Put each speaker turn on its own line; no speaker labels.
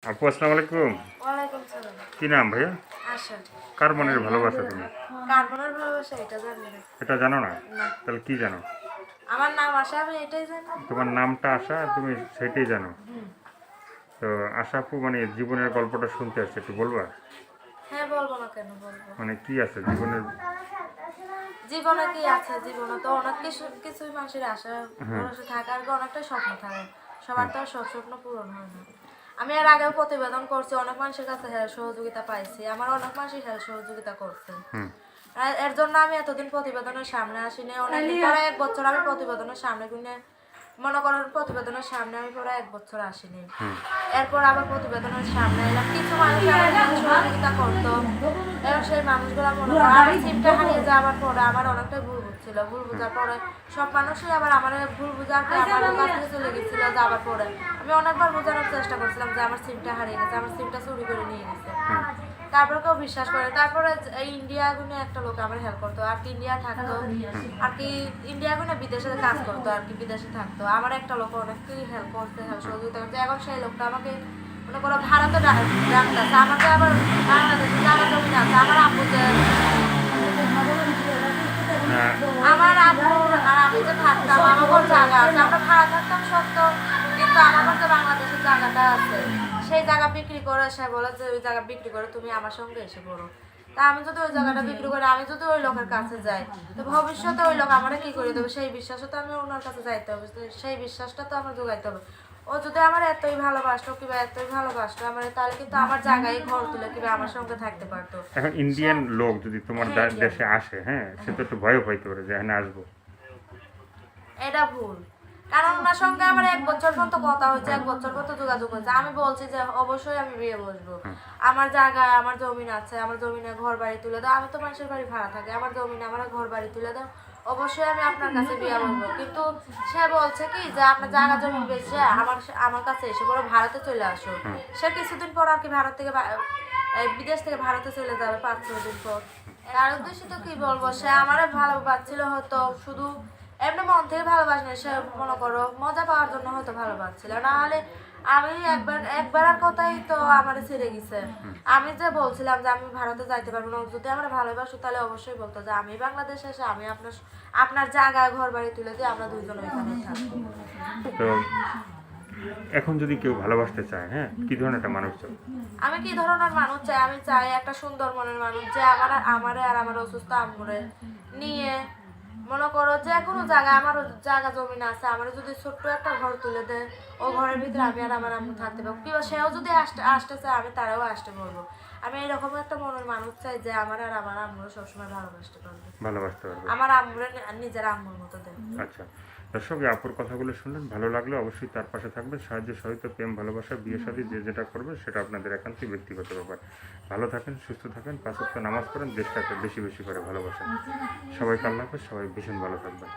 আপু আসসালামু আলাইকুম।
ওয়ালাইকুম সালাম।
কি নাম ভাইয়া?
আশা।
কার মনের ভালোবাসা তুমি?
কার্বনের ভালোবাসা এটা জানি না।
এটা জানো না?
না।
তাহলে কি জানো?
আমার নাম আশা, আমি এটাই জানি।
তোমার নামটা আশা, তুমি সেটাই জানো।
হুম।
তো আশা আপু মানে জীবনের গল্পটা শুনতে আসছে, একটু বলবা?
হ্যাঁ, বলবো না কেন বলবো।
মানে কি আছে জীবনের?
জীবনে কি আছে? জীবনে তো অনেক কিছুই মানুষের আশা
হ্যাঁ
ভরসা থাকে, আর অনেকটা স্বপ্ন থাকে। সবার
হ্যাঁ
তো আর সব স্বপ্ন পূরণ হয় না। আমি এর আগেও প্রতিবেদন করছি, অনেক মানুষের কাছে সহযোগিতা পাইছি, আমার অনেক মানুষই সহযোগিতা করছে।
হুম
আর এর জন্য আমি এতদিন প্রতিবেদনের সামনে আসিনি। অনেক পরে 1 বছর আমি প্রতিবেদনের সামনে গুনে মনে করেন, প্রতিবেদনের সামনে আমি পুরো 1 বছর আসিনি।
হুম
এরপর আবার প্রতিবেদনের সামনে এলাম, কিছু মানুষ আমার সহযোগিতা করতো, এবং সেই মানুষগুলো মনে করো আমার সিমটা হারিয়ে যাওয়ার পরে আমার অনেকটাই ভুল বুঝছিল। ভুল বুঝার পরে সব মানুষই আবার আমার ভুল বুঝার পরে আমার কাছ থেকে চলে গেছিল। যাওয়ার পরে আমি অনেকবার বোঝানোর চেষ্টা করছিলাম যে আমার সিমটা হারিয়ে গেছে, আমার সিমটা চুরি করে নিয়ে গেছে।
হুম
তারপরে কেউ বিশ্বাস করে। তারপরে এই ইন্ডিয়া গুনে একটা লোক আমার হেল্প করতো, আর কি ইন্ডিয়া থাকতো, আর কি ইন্ডিয়া গুনে বিদেশে কাজ করতো, আর কি বিদেশে থাকতো। আমার একটা লোক অনেকই হেল্প করতে, সহযোগিতা করতে। এখন সেই লোকটা আমাকে মনে করো ভারতে ডাকতেছে, আমাকে আবার বাংলাদেশে জায়গা জমি আছে। আমার আব্বু যে
হ্যাঁ,
আমার আব্বু আর আমি যে থাকতাম, আমার জায়গা আছে, আমরা ভাড়া থাকতাম সত্য, কিন্তু আমার যে বাংলাদেশের জায়গাটা আছে, সেই জায়গা বিক্রি করে সে বলে যে ওই জায়গা বিক্রি করে তুমি আমার সঙ্গে এসে পড়ো। তা আমি যদি ওই জায়গাটা বিক্রি করে আমি যদি ওই লোকের কাছে যাই, তো ভবিষ্যতে ওই লোক আমার কি করে দেবে, সেই বিশ্বাসও তো আমি ওনার কাছে যাইতে হবে। তো সেই বিশ্বাসটা তো আমার যোগাইতে হবে। ও যদি আমার এতই ভালোবাসতো কিংবা এতই ভালোবাসতো আমার, তাহলে কিন্তু আমার জায়গায় ঘর তুলে কিংবা আমার সঙ্গে থাকতে পারতো।
এখন ইন্ডিয়ান লোক যদি তোমার
হ্যাঁ,
দেশে আসে, হ্যাঁ, সে তো একটু ভয়ও পাইতে পারে যে এখানে আসবো।
এটা ভুল। কারণ ওনার সঙ্গে আমার 1 বছর পর্যন্ত কথা হয়েছে, 1 বছর পর্যন্ত যোগাযোগ হয়েছে। আমি বলছি যে অবশ্যই আমি বিয়ে বসবো।
হুম,
আমার জায়গায় আমার জমিন আছে, আমার জমিনে ঘর বাড়ি তুলে দাও। আমি তো মানুষের বাড়ি ভাড়া থাকি, আমার জমিনে আমার ঘর বাড়ি তুলে দাও, অবশ্যই আমি আপনার কাছে বিয়ে বসবো। কিন্তু সে বলছে কি যে আপনার জায়গা জমি বেচে আমার কাছে এসে বড় ভারতে চলে আসো।
হুম।
সে কিছুদিন পর আর কি ভারত থেকে বিদেশ থেকে ভারতে চলে যাবে 5-6 দিন পর। তার উদ্দেশ্যে তো কি বলবো, সে আমারে ভালো পাচ্ছিল হয়তো, শুধু এমনি মন থেকে ভালোবাসে, সে মনে করো মজা পাওয়ার জন্য হয়তো ভালোবাসছিল। না হলে আমি একবারের কথাই তো আমার ছেড়ে গেছে। আমি যে বলছিলাম যে আমি ভারতে যাইতে পারবো না, ও যদি আমার ভালোবাসো তাহলে অবশ্যই বলতো যে আমি বাংলাদেশে এসে আমি আপনার জায়গায় ঘর বাড়ি তুলে দিয়ে আমরা দুইজন ওইখানে থাকবো।
তো এখন যদি কেউ ভালোবাসতে চায়, হ্যাঁ, কি ধরনের একটা মানুষ চাই?
আমি কি ধরনের মানুষ চাই? আমি চাই একটা সুন্দর মনের মানুষ, যে আমারে আর আমার অসুস্থ আম্মুরে নিয়ে মনে করো যে কোনো জায়গায় আমার জায়গা জমিন আছে, আমার যদি ছোট্ট একটা ঘর তুলে দেয়, ও ঘরের ভিতরে আমি আর আমার আম্মু থাকতে পারবো, কিংবা সেও যদি আসতে চায় আমি তারাও আসতে বলবো। আমি এরকম একটা মনের মানুষ চাই যে আমার আর আমার আম্মুরে সবসময় ভালোবাসতে পারবে,
ভালোবাসতে পারবে।
আমার আম্মুরে নিজের আম্মুর মতো দেখবে।
আচ্ছা, দর্শক এই আপুর কথাগুলো শুনলেন, ভালো লাগলে অবশ্যই তার পাশে থাকবেন। সাহায্য সহিত প্রেম ভালোবাসা বিয়ে শাদী যে যেটা করবে সেটা আপনাদের একান্তই ব্যক্তিগত ব্যাপার। ভালো থাকেন, সুস্থ থাকেন, 5 ওয়াক্ত নামাজ পড়েন, দেশটাকে বেশি বেশি করে ভালোবাসেন। সবাইকে আল্লাহ হাফেজ, সবাই ভীষণ ভালো থাকবেন।